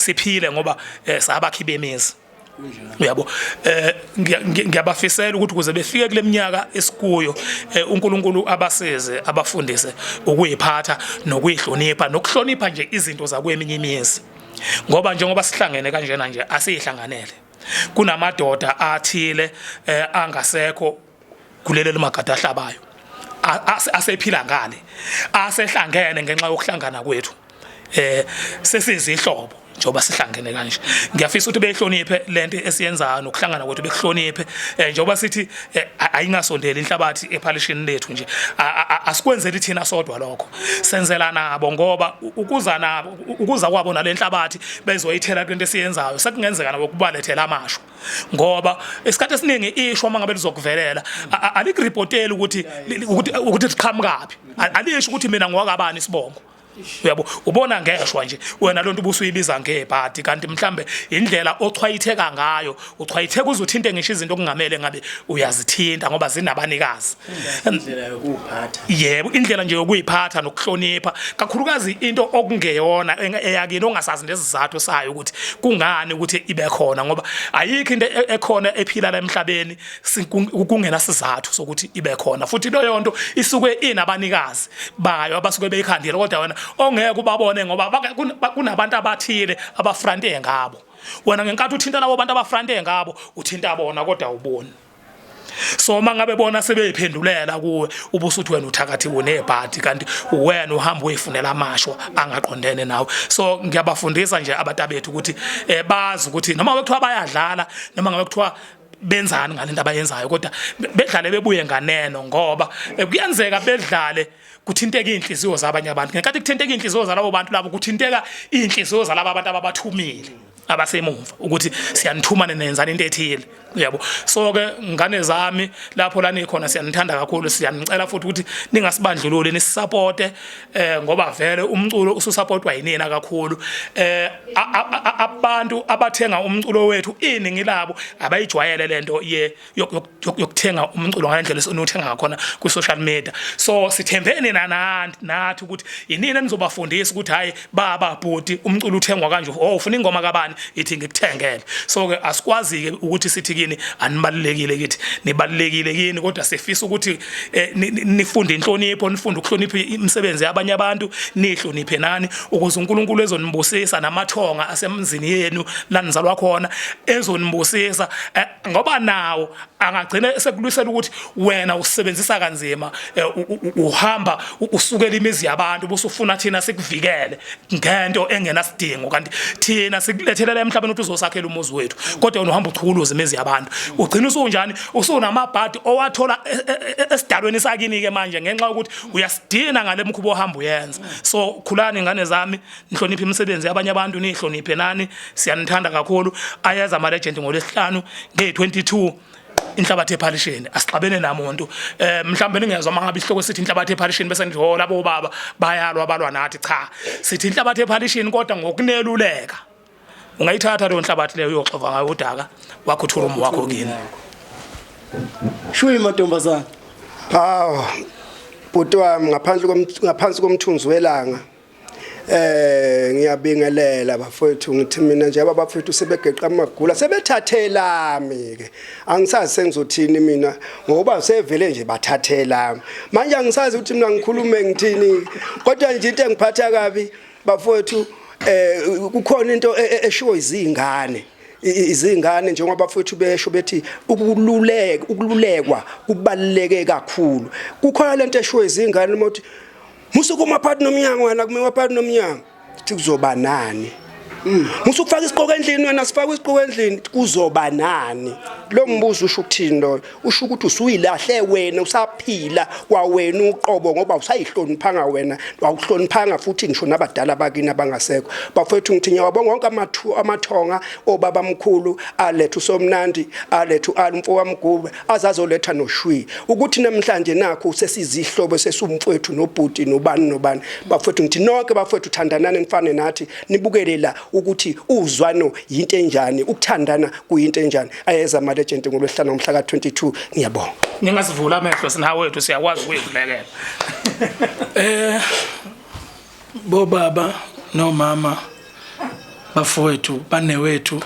siphile ngoba sabakhi bemezi uyabo ngiyabafisela ukuthi kuze befike kule minyaka esikuyo uNkulunkulu abaseze abafundise ukuyiphatha nokuyihlonipha nokuhlonipha nje izinto zakweminye imizi ngoba njengoba sihlangene kanjena nje asihlanganele kunamadoda athile angasekho kulelo magada ahlabayo asephila ngale asehlangene ngenxa yokuhlangana kwethu sesizihlobo njoba sihlangene kanje ngiyafisa ukuthi behloniphe lento esiyenzayo nokuhlangana kwethu bekuhloniphe njoba sithi ayingasondeli inhlabathi ePhalishini lethu nje asikwenzeli thina sodwa lokho senzela nabo ngoba ukuza kwabo nalenhlabathi bezoyithela kwento esiyenzayo sekungenzeka nabo kubalethela amashwa ngoba isikhathi esiningi ishwa mangabe lizokuvelela alikurepoteli ukuthi liqhamukapi alisho ukuthi mina ngowakabani isibongo uyabo ubona ngeshwa nje wena lonto ubusuyibiza ngebhadi kanti mhlambe indlela ochwayitheka ngayo uchwayitheka uzothinte ngisho izinto okungamele ngabe uyazithinta ngoba zinabanikazi indlela yokuphatha yebo indlela nje yokuyiphatha nokuhlonipha kakhulukazi into okungeyona eyakini ongasazi nesizathu sayo ukuthi kungani ukuthi ibe khona ngoba ayikho into ekhona ephila la emhlabeni kungena sizathu sokuthi ibe khona futhi lo yonto isuke inabanikazi bayo abasuke beyikhandile kodwa wena ongeke ubabone ngoba kunabantu abathile abafrante ngabo wena ngenkathi uthinta labo bantu abafrante ngabo uthinta bona kodwa uboni so mangabe bona sebeyiphendulela kuwe ubusuthi wena uthakathiwe nebhadi kanti wena uhamba uyifunela amashwa angaqondene nawe so ngiyabafundisa nje abatabethu ukuthi bazi ukuthi noma bekuthiwa bayadlala noma ngabe kuthiwa benzani ngalento abayenzayo kodwa bedlale bebuye nganeno ngoba kuyenzeka bedlale kuthinteka inhliziyo zabanye abantu ngenkathi kuthinteka inhliziyo zalabo bantu labo kuthinteka inhliziyo zalabo abantu ababathumile abasemuva ukuthi siyanithumana nenzani into ethile yabo so ke ngane zami lapho lana ikhona siyanithanda kakhulu siyanicela futhi ukuthi ningasibandlululi nisupporte ngoba vele umculo ususupportwa yinina kakhulu abantu abathenga umculo wethu iningi labo abayijwayele lento yokuthenga umculo ngalendlela esinothenga ngakhona ku social media so sithembeni nathi ukuthi yinina nizobafundisa ukuthi hayi baba bhuti umculo uthengwa kanje ufuna ingoma kabani ithi ngikuthengele so ke asikwazi ke ukuthi sithi kini anibalekile kithi nibalekile kini kodwa sifisa ukuthi nifunde inhlonipho nifunde ukuhlonipha imisebenzi yabanye abantu nihloniphe nani ukuze uNkulunkulu ezonibusisa namathonga asemzini yenu la nizalwa khona ezonibusisa ngoba nawo angagcina sekulwisela ukuthi wena usebenzisa kanzima uhamba usukela imizi yabantu busufuna thina sikuvikele ngento engenasidingo kanti thina sikulethela emhlabeni ukuthi uzosakhela umuzi wethu kodwa wena uhamba uchuluza imizi yabantu ugcina usunjani usunamabhadi owathola esidalweni sakini ke manje ngenxa ukuthi uyasidina ngale mkhubo ohamba uyenza so khulani ingane zami nihloniphe imisebenzi yabanye abantu nihloniphe nani siyanithanda kakhulu ayeza ama legend ngolesihlanu nge22 inhlabathi ePhalishini asixabene namuntu mhlambe ningezwa mangabe ihloko sithi inhlabathi ePhalishini bese nje labo baba bayalwa balwa nathi cha sithi inhlabathi ePhalishini kodwa ngokuneluleka ungayithatha leyo nhlabathi leyo uyoxova ngayo udaka wakho uthulumo wakho kini shuyi mantombazana bhuti wami ngaphansi komthunzi welanga ngiyabingelela bafowethu ngithi mina nje abafowethu sebegeqa amagula sebethathelami ke angisazi sengizothini mina ngoba sevele nje bathathelami manje angisazi ukuthi mina ngikhulume ngithini kodwa nje into engiphatha kabi bafowethu kukhona into eshiwo izingane njengoba bafowethu besho bethi ukululekwa kubaluleke kakhulu kukhona lento eshiwo izingane ukuthi musukuma phakathi nomnyango wena kumema phakathi nomnyango kuthi kuzoba nani musukufaka isiqoko endlini wena sifaka isiqoko endlini kuzoba nani lo mbuzo usho ukuthini lo usho ukuthi usuyilahle wena usaphila kwawena uqobo ngoba usayihloniphanga wena awuhloniphanga futhi ngisho nabadala bakini abangasekho bafowethu ngithi ngiyabonga wonke amathonga obaba mkhulu alethu uSomnandi alethu alumfo wamgube azazoletha noshwi ukuthi namhlanje nakho sesizihlobo sesumfowethu nobhuti nobani bafowethu ngithi nonke bafowethu thandanani nifane nathi nibukele la ukuthi uzwano yinto enjani ukuthandana kuyinto enjani ayeza ama legend ngolwesihlanu ngomhla ka22 ngiyabonga ningasivula amehlo sinawe wethu siyakwazi ukuyivulekela bobaba no mama bafowethu, banewethu,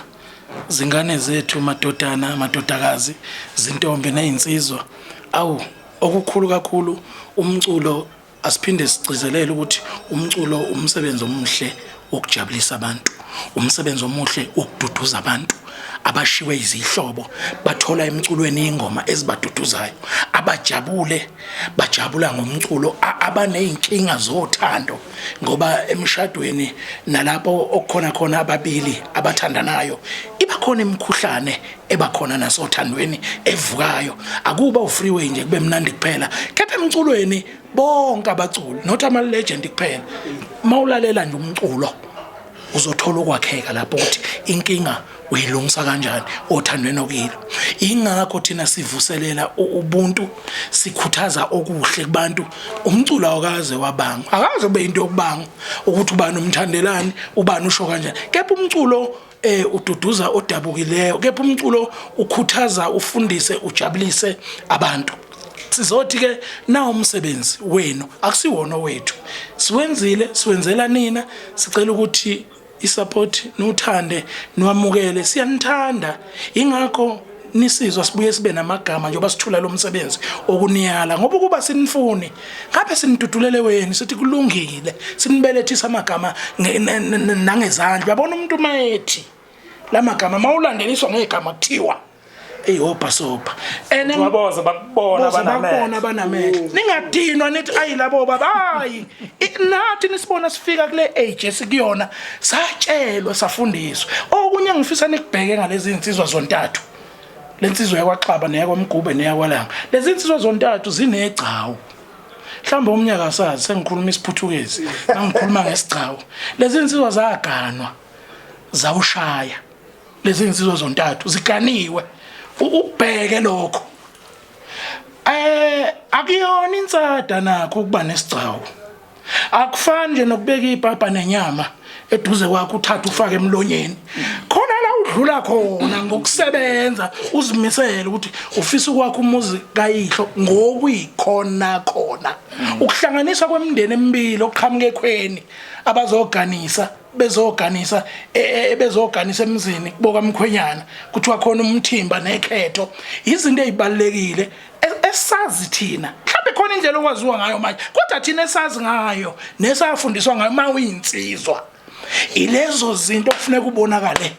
zingane zethu, madodana, amadodakazi, zintombi nezinsizwa. Awu, okukhulu kakhulu umculo asiphinde sigcizelele ukuthi umculo umsebenzi omuhle wokujabulisa abantu, umsebenzi omuhle wokududuza abantu abashiwe izihlobo, bathola emculweni ingoma ezibaduduzayo, abajabule bajabula ngomculo, abaneyinkinga zothando ngoba emshadweni nalapho okukhona khona ababili abathandanayo iba khona imikhuhlane ebakhona nasothandweni evukayo. Akuba uFreeway nje kube mnandi kuphela, kepha emculweni bonke abaculi not ama legend kuphela, mawulalela nje umculo uzothola ukwakheka lapho ukuthi inkinga uyilungisa kanjani othandweni okilo. Ingakho thina sivuselela ubuntu, sikhuthaza okuhle kubantu. Umculo awukaze wabanga, akaze ube into yokubanga ukuthi ubani umthandelani, ubani usho kanjani. Kepha umculo ududuza odabukileyo, kepha umculo ukhuthaza, ufundise, ujabulise abantu. Sizothi ke na umsebenzi wenu akusiwona wethu, siwenzile, siwenzela nina, sicela ukuthi isupport nuthande nwamukele, siyanithanda. Ingakho nisizwa sibuye sibe namagama njengoba sithula lo msebenzi okuniyala, ngoba kuba sinifuni ngabe sinidudulele wenu sithi kulungile, sinibelethisa amagama nangezandla. Uyabona umuntu mayethi lamagama mawulandeliswa ngegama kuthiwa eyobhasopa waboza bakubona banamehlo. Ningadinwa nithi ayi labo baba, hayi nathi nisibona sifika kule age esikuyona, satshelwa safundiswa. Okunye ngifisa nikubheke ngalezi insizwa zontathu, lensizwa yakwaXaba neyakwamgube neyakwalanga. Lezi insizwa zontathu zinegcawu, mhlawumbe umnyaka sazi sengikhuluma isiphuthukezi ngikhuluma ngesigcawu. Lezi insizwa zaganwa zawushaya, lezi insizwa zontathu ziganiwe. Ubheke lokho, akuyona insada nakho ukuba nesigcawu. Akufani nje nokubeka ipapa nenyama eduze kwakho uthatha ufake emlonyeni. Khona la udlula khona ngokusebenza, uzimisele ukuthi ufisa ukwakha umuzi kayihlo ngokuyikhona khona. Ukuhlanganiswa kwemindeni emibili oqhamuke ekhweni abazoganisa bezoganisa emzini kuboka mkhwenyana, kuthiwa khona umthimba nekhetho. Izinto ezibalekile esazi thina, mhlawumbe khona indlela okwaziwa ngayo manje, kodwa thina esazi ngayo nesafundiswa ngayo mawinsizwa. Ilezo zinto kufuneka ubonakale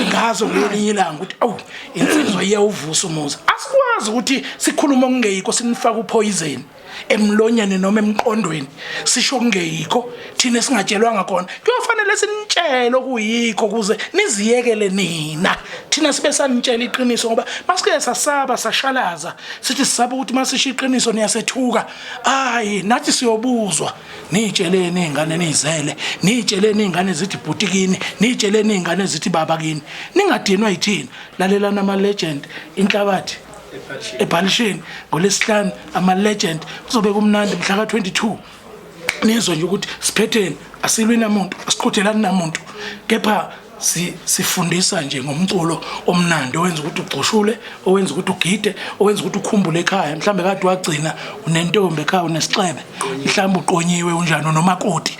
ngazo ngelinye ilanga ukuthi awu insizwa iyawuvusa umuzi. Asikwazi ukuthi sikhuluma ngengeyikho sinifaka upoison emlonyeni noma emqondweni sisho ngengeyikho thina singatshelwanga khona. Kuyofanele sinitshele okuyikho kuze niziyekele nina, thina sibe sanitshela iqiniso, ngoba masike sasaba sashalaza sithi sisaba ukuthi masisho iqiniso niyasethuka. Hayi nathi siyobuzwa, nitsheleni izingane nizele, nitsheleni izingane zithi bhutikini, nitsheleni izingane zithi baba kini. Ningadinwa yithina. Lalela nama legend Inhlabathi eBhalishini ngoLesihlanu, ama legend kuzobe kumnandi mhla ka-22. Nizwe nje ukuthi siphetheni, asilwi namuntu, asiqhudelani namuntu, kepha sifundisa nje ngomculo omnandi owenza ukuthi ugcoshule, owenza ukuthi ugide, owenza ukuthi ukhumbule ekhaya. Mhlambe kade wagcina unentombi ekhaya, unesixebe, mhlambe uqonyiwe unjani nomakoti.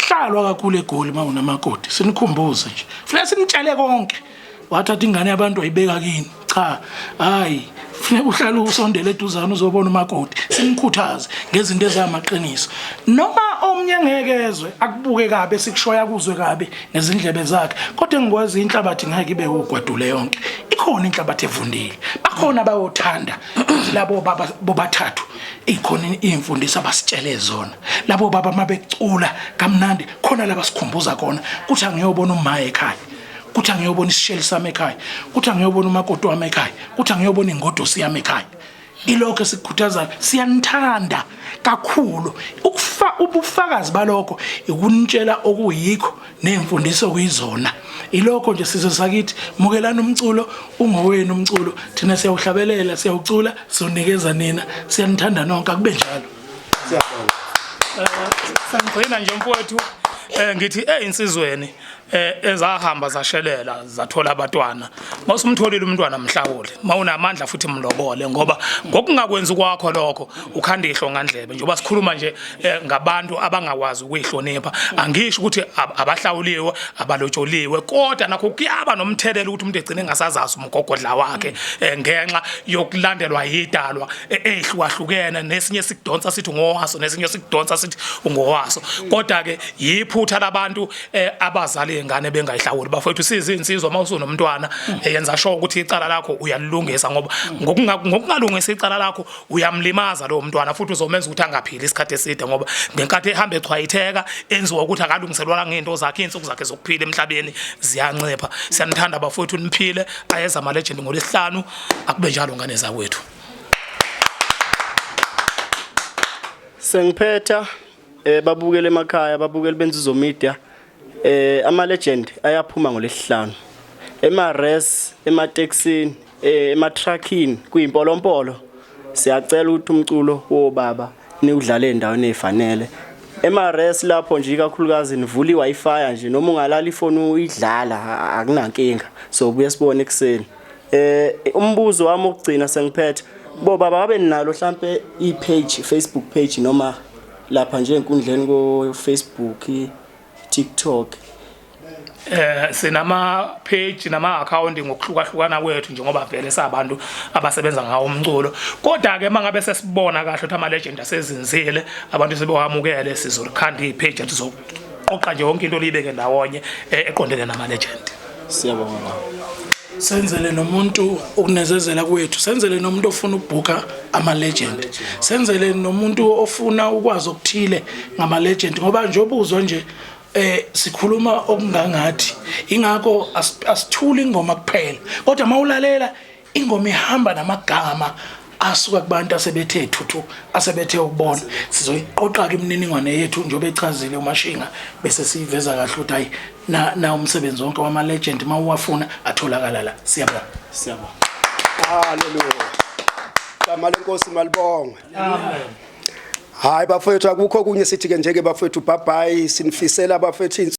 Hlalwa kakhulu eGoli mawunamakoti, sinikhumbuze nje, kufanele sinitshele konke. Wathatha ingane yabantu ayibeka kini, cha hayi kufanele uhlale usondele eduzana uzobona umakoti, sinikhuthaze ngezinto ezamaqiniso. Noma omnye ngekezwe akubuke kabe sikushoya kuzwe kabe nezindlebe zakhe, kodwa ngikwazi Inhlabathi ngeke ibe ugwadule yonke. Ikhona Inhlabathi evundile, bakhona bayothanda labo baba bobathathu. Ikhona imfundiso abasitshele zona, labo baba mabecula kamnandi khona laba sikhumbuza khona kuthi angiyobona uMaye ekhaya, kuthi angiyobona isisheli sami ekhaya, kuthi angiyobona umakoti wami ekhaya, kuthi angiyobona ingodosi yami ekhaya. Ilokho sikukhuthaza, siyanithanda kakhulu. Ubufakazi balokho ikunitshela okuyikho nemfundiso okuyizona. Ilokho nje sizwe sakithi, mukelana umculo ungowenu umculo, thina siyawuhlabelela, siyawucula, sonikeza nina, siyanithanda nonke, akube njalo. Siyabonga. Sangigcina nje mfowethu ngithi insizweni ezahamba zashelela zathola abantwana mawusumtholile umntwana mhlawule mawunamandla futhi mlobole ngoba ngokungakwenza kwakho lokho ukhanda ihlo ngandlebe njengoba sikhuluma nje ngabantu abangakwazi ukuyihlonipha angisho ukuthi abahlawuliwe abalotsholiwe kodwa nakho kuyaba nomthelela ukuthi umuntu egcine engasazazi umgogodla wakhe ngenxa yokulandelwa yidalwa ehlukahlukene nesinye sikudonsa sithi ngowaso nesinye sikudonsa sithi ungowaso kodwa ke yiphutha labantu abazali ingane bengayihlawuli bafethu siza insizwa mawusunomntwana yenza sure ukuthi icala lakho uyalilungisa ngoba ngokungalungisa icala lakho uyamlimaza lo mntwana futhi uzomenza ukuthi angaphili isikhathi eside ngoba ngenkathi ehamba echwayitheka enziwa ukuthi akalungiselwa ngento zakhe insuku zakhe zokuphila emhlabeni ziyancipha siyanithanda bafethu niphile ayeza ama legend ngolesihlanu akube njalo ngane zakwethu Sengiphetha babukele emakhaya babukele benzizo media ama legend ayaphuma ngolesihlanu ema-res ema-taxini ema-trucking kuyimpolompolo siyacela ukuthi umculo wobaba niwudlale endaweni ezifanele ema-res lapho nje kakhulukazi nivula i-Wi-Fi nje noma ungalala ifoni uyidlala akunankinga so buye sibone ekseni umbuzo wami ukugcina sengiphetha boba babe ninalo mhlambe i-page Facebook page noma lapha nje enkundleni ko Facebook TikTok sinama page nama account ngokuhlukahlukana kwethu njengoba vele sabantu abasebenza ngawo umculo kodwa ke mangabe sesibona kahle ukuthi ama legend asezinzile abantu sebewamukele sizolikhanda ipage athi zoqoqa nje yonke into libeke ndawonye eqondene nama legend siyabonga senzele nomuntu ukunezezela kwethu senzele nomuntu ofuna ukubhuka ama legend senzele nomuntu ofuna ukwazi ukuthile ngama legend ngoba nje obuzwa nje sikhuluma okungangathi ingakho asithuli ingoma kuphela kodwa mawulalela ingoma ihamba namagama asuka kubantu asebethe thuthu asebethe ukubona sizoyiqoqa ke imininingwane yethu njengoba echazile uMashinga bese siveza kahle ukuthi hayi na umsebenzi wonke wama legend mawuwafuna atholakala la siyabonga haleluya kama lenkosi malibonga amen hayi bafethu akukho kunye sithi ke njeke bafethu bye bye sinifisela bafethu